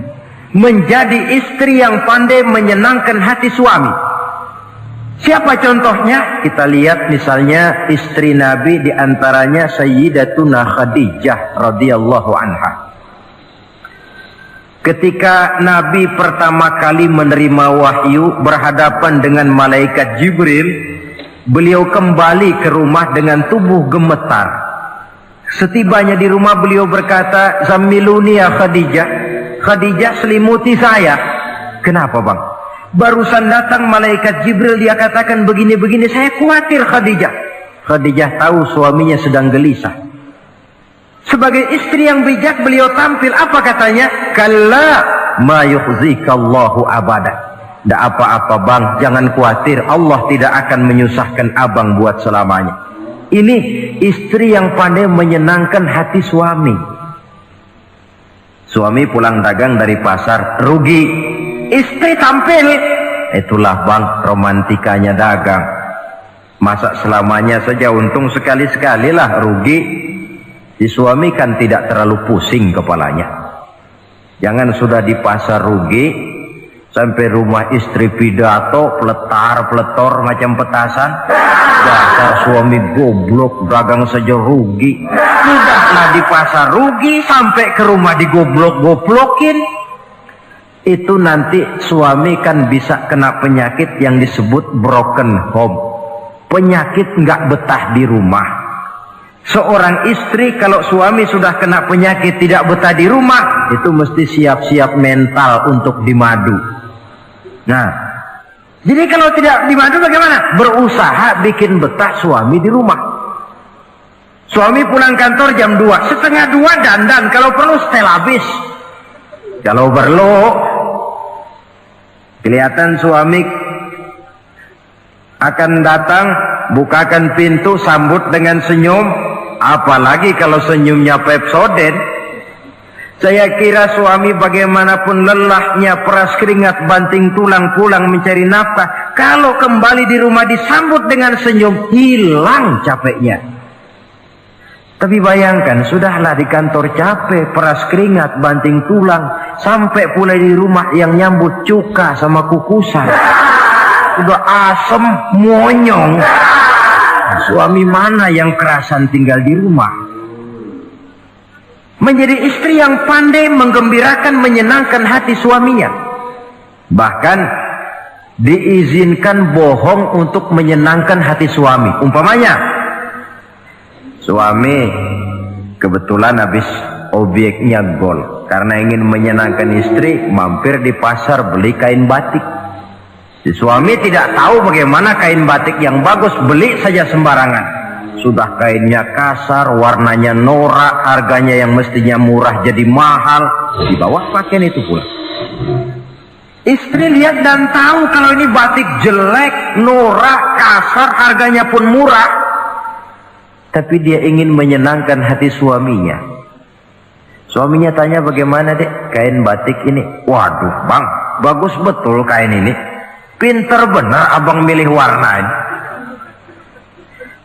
Menjadi istri yang pandai menyenangkan hati suami. Siapa contohnya? Kita lihat misalnya istri Nabi, diantaranya Sayyidatuna Khadijah radhiyallahu anha. Ketika Nabi pertama kali menerima wahyu berhadapan dengan malaikat Jibril, beliau kembali ke rumah dengan tubuh gemetar. Setibanya di rumah beliau berkata, "Zammiluni ya Khadijah." Khadijah, selimuti saya. Kenapa bang? Barusan datang malaikat Jibril, dia katakan begini-begini, saya khawatir Khadijah. Khadijah tahu suaminya sedang gelisah. Sebagai istri yang bijak beliau tampil, apa katanya? Kalla ma yukhzikallahu abada. Tidak apa-apa bang, jangan khawatir, Allah tidak akan menyusahkan abang buat selamanya. Ini istri yang pandai menyenangkan hati suami. Suami pulang dagang dari pasar, rugi. Istri tampil, itulah bang romantikanya dagang. Masa selamanya saja untung sekali-sekali lah rugi. Si suami kan tidak terlalu pusing kepalanya. Jangan sudah di pasar rugi, sampai rumah istri pidato, peletar-peletor macam petasan. Dasar suami goblok, dagang saja rugi. Sudahlah di pasar rugi, sampai ke rumah digoblok-goblokin. Itu nanti suami kan bisa kena penyakit yang disebut broken home. Penyakit nggak betah di rumah. Seorang istri kalau suami sudah kena penyakit tidak betah di rumah, itu mesti siap-siap mental untuk dimadu. Nah, jadi kalau tidak dimadu bagaimana? Berusaha bikin betah suami di rumah. Suami pulang kantor jam 2, setengah 2 dandan, kalau perlu setel habis. Kalau perlu kelihatan suami akan datang, bukakan pintu, sambut dengan senyum. Apalagi kalau senyumnya Pepsodent. Saya kira suami bagaimanapun lelahnya, peras keringat, banting tulang, pulang mencari nafkah, kalau kembali di rumah disambut dengan senyum, hilang capeknya. Tapi bayangkan, sudahlah di kantor capek, peras keringat, banting tulang, sampai pula di rumah yang nyambut cuka sama kukusan, udah asem, monyong. Suami mana yang kerasan tinggal di rumah? Menjadi istri yang pandai menggembirakan, menyenangkan hati suaminya. Bahkan diizinkan bohong untuk menyenangkan hati suami. Umpamanya, suami kebetulan habis obyeknya gol, karena ingin menyenangkan istri, mampir di pasar beli kain batik. Si suami tidak tahu bagaimana kain batik yang bagus, beli saja sembarangan. Sudah kainnya kasar, warnanya norak, harganya yang mestinya murah jadi mahal, di bawah pakaian itu pula. Istri lihat dan tahu kalau ini batik jelek, norak, kasar, harganya pun murah. Tapi dia ingin menyenangkan hati suaminya. Suaminya tanya, bagaimana dek kain batik ini? Waduh bang, bagus betul kain ini. Pinter bener abang milih warna ini.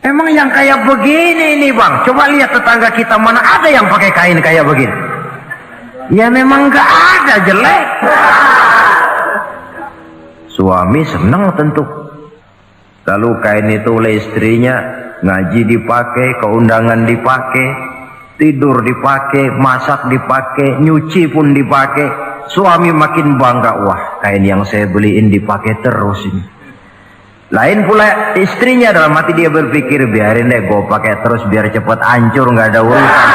Emang yang kayak begini ini bang, coba lihat tetangga kita mana ada yang pakai kain kayak begini. Ya memang gak ada, jelek. Suami senang tentu. Lalu kain itu oleh istrinya, ngaji dipakai, keundangan dipakai, tidur dipakai, masak dipakai, nyuci pun dipakai. Suami makin bangga, wah kain yang saya beliin dipakai terus ini. Lain pula istrinya, dalam hati dia berpikir, biarin deh gue pakai terus biar cepet hancur, nggak ada urusan.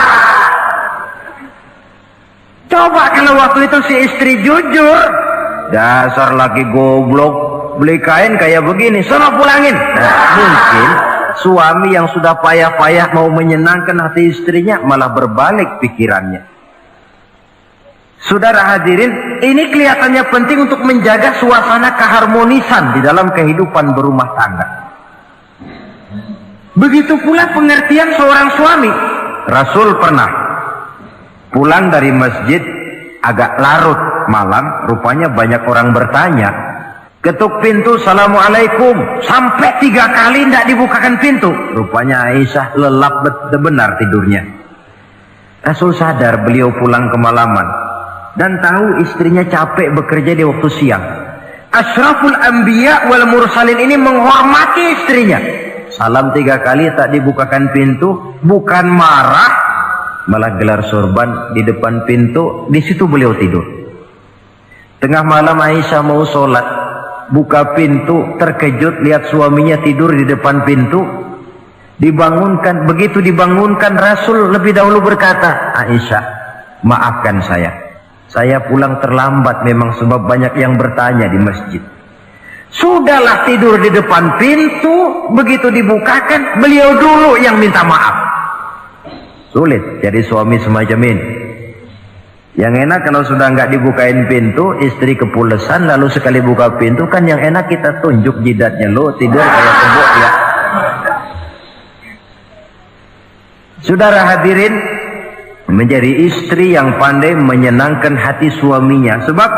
Coba kalau waktu itu si istri jujur, dasar laki goblok, beli kain kayak begini, sono pulangin. Nah, mungkin suami yang sudah payah-payah mau menyenangkan hati istrinya malah berbalik pikirannya. Saudara hadirin, ini kelihatannya penting untuk menjaga suasana keharmonisan di dalam kehidupan berumah tangga. Begitu pula pengertian seorang suami. Rasul pernah pulang dari masjid agak larut malam, rupanya banyak orang bertanya. Ketuk pintu, assalamualaikum, sampai 3 kali tidak dibukakan pintu. Rupanya Aisyah lelap benar tidurnya. Rasul sadar beliau pulang kemalaman dan tahu istrinya capek bekerja di waktu siang. Ashraful anbiya wal mursalin ini menghormati istrinya. Salam 3 kali tak dibukakan pintu, bukan marah, malah gelar sorban di depan pintu. Di situ beliau tidur. Tengah malam Aisyah mau sholat, buka pintu, terkejut lihat suaminya tidur di depan pintu. Dibangunkan. Begitu dibangunkan, Rasul lebih dahulu berkata, Aisyah, maafkan saya pulang terlambat memang sebab banyak yang bertanya di masjid. Sudahlah tidur di depan pintu, begitu dibukakan beliau dulu yang minta maaf. Sulit jadi suami semacam ini. Yang enak kalau sudah nggak dibukain pintu, istri kepulesan, lalu sekali buka pintu kan yang enak kita tunjuk jidatnya, lo tidur kayak kebo ya. Saudara hadirin, menjadi istri yang pandai menyenangkan hati suaminya, sebab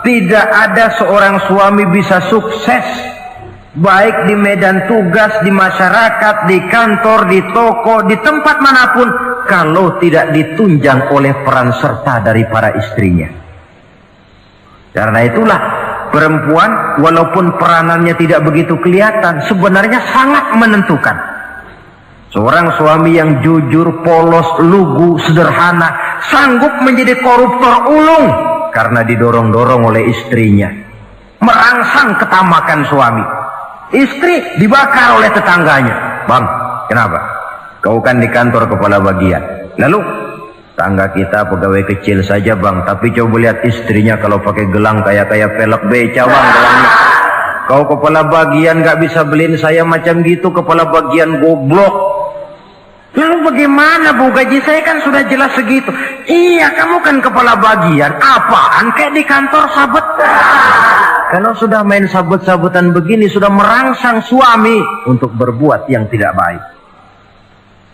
tidak ada seorang suami bisa sukses baik di medan tugas, di masyarakat, di kantor, di toko, di tempat manapun kalau tidak ditunjang oleh peran serta dari para istrinya. Karena itulah perempuan walaupun peranannya tidak begitu kelihatan, sebenarnya sangat menentukan. Seorang suami yang jujur, polos, lugu, sederhana, sanggup menjadi koruptor ulung karena didorong-dorong oleh istrinya, merangsang ketamakan suami. Istri dibakar oleh tetangganya. Bang, kenapa? Kau kan di kantor kepala bagian. Lalu tangga kita pegawai kecil saja bang, tapi coba lihat istrinya kalau pakai gelang kayak pelek beca bang gelangnya. Kau kepala bagian gak bisa beliin saya macam gitu, kepala bagian goblok. Lalu bagaimana bu, gaji saya kan sudah jelas segitu. Iya, kamu kan kepala bagian, apaan kayak di kantor sabet. Kalau sudah main sabet-sabetan begini, sudah merangsang suami untuk berbuat yang tidak baik.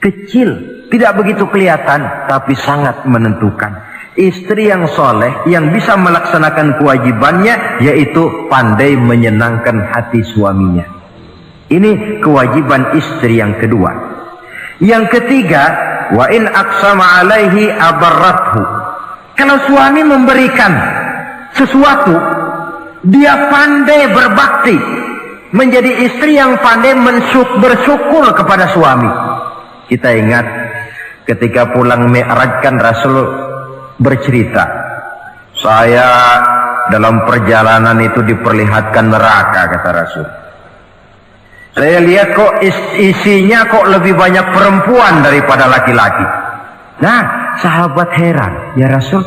Kecil, tidak begitu kelihatan, tapi sangat menentukan. Istri yang soleh, yang bisa melaksanakan kewajibannya, yaitu pandai menyenangkan hati suaminya. Ini kewajiban istri yang kedua. Yang ketiga, wa in aqsama alaihi abarrathu. Kalau suami memberikan sesuatu, dia pandai berbakti, menjadi istri yang pandai bersyukur kepada suami. Kita ingat ketika pulang Mi'raj kan Rasul bercerita, saya dalam perjalanan itu diperlihatkan neraka, kata Rasul. Saya lihat kok isinya kok lebih banyak perempuan daripada laki-laki. Nah, sahabat heran, ya Rasul,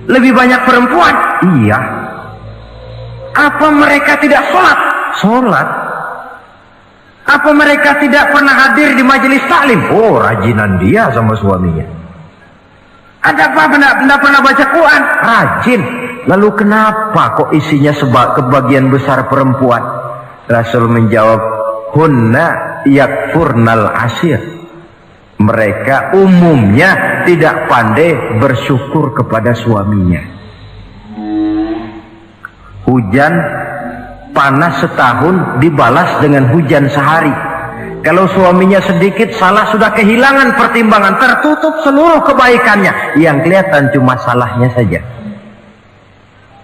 lebih banyak perempuan? Iya. Apa mereka tidak sholat? Sholat. Apa mereka tidak pernah hadir di majelis taklim? Oh, rajinan dia sama suaminya. Ada apa? Tidak pernah baca Quran? Rajin. Lalu kenapa kok isinya kebagian besar perempuan? Rasul menjawab, hunna yakfurnal ashir. Mereka umumnya tidak pandai bersyukur kepada suaminya. Hujan panas setahun dibalas dengan hujan sehari. Kalau suaminya sedikit salah, sudah kehilangan pertimbangan, tertutup seluruh kebaikannya, yang kelihatan cuma salahnya saja.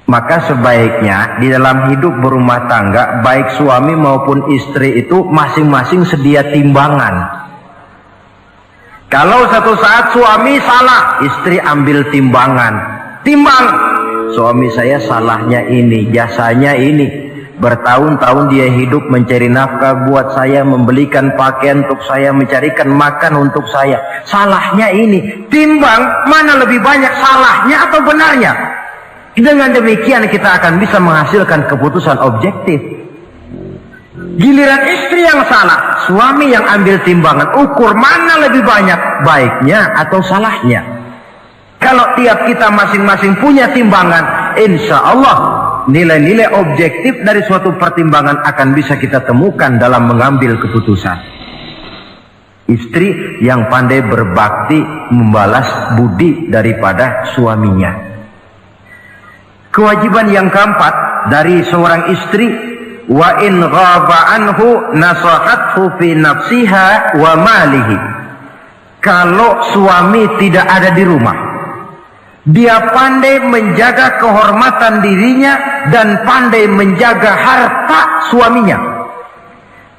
Maka sebaiknya di dalam hidup berumah tangga, baik suami maupun istri itu masing-masing sedia timbangan. Kalau satu saat suami salah, istri ambil timbangan. Timbang, suami saya salahnya ini, jasanya ini. Bertahun-tahun dia hidup mencari nafkah buat saya, membelikan pakaian untuk saya, mencarikan makan untuk saya. Salahnya ini. Timbang, mana lebih banyak salahnya atau benarnya? Dengan demikian kita akan bisa menghasilkan keputusan objektif. Giliran istri yang salah, suami yang ambil timbangan, ukur mana lebih banyak baiknya atau salahnya. Kalau tiap kita masing-masing punya timbangan, insya Allah nilai-nilai objektif dari suatu pertimbangan akan bisa kita temukan dalam mengambil keputusan. Istri yang pandai berbakti membalas budi daripada suaminya. Kewajiban yang keempat dari seorang istri, wa in ghaba anhu nasahathu fi nafsiha wa malihi. Kalau suami tidak ada di rumah, dia pandai menjaga kehormatan dirinya dan pandai menjaga harta suaminya.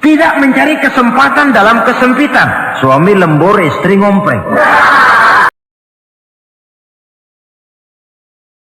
Tidak mencari kesempatan dalam kesempitan. Suami lembur, istri ngompreng.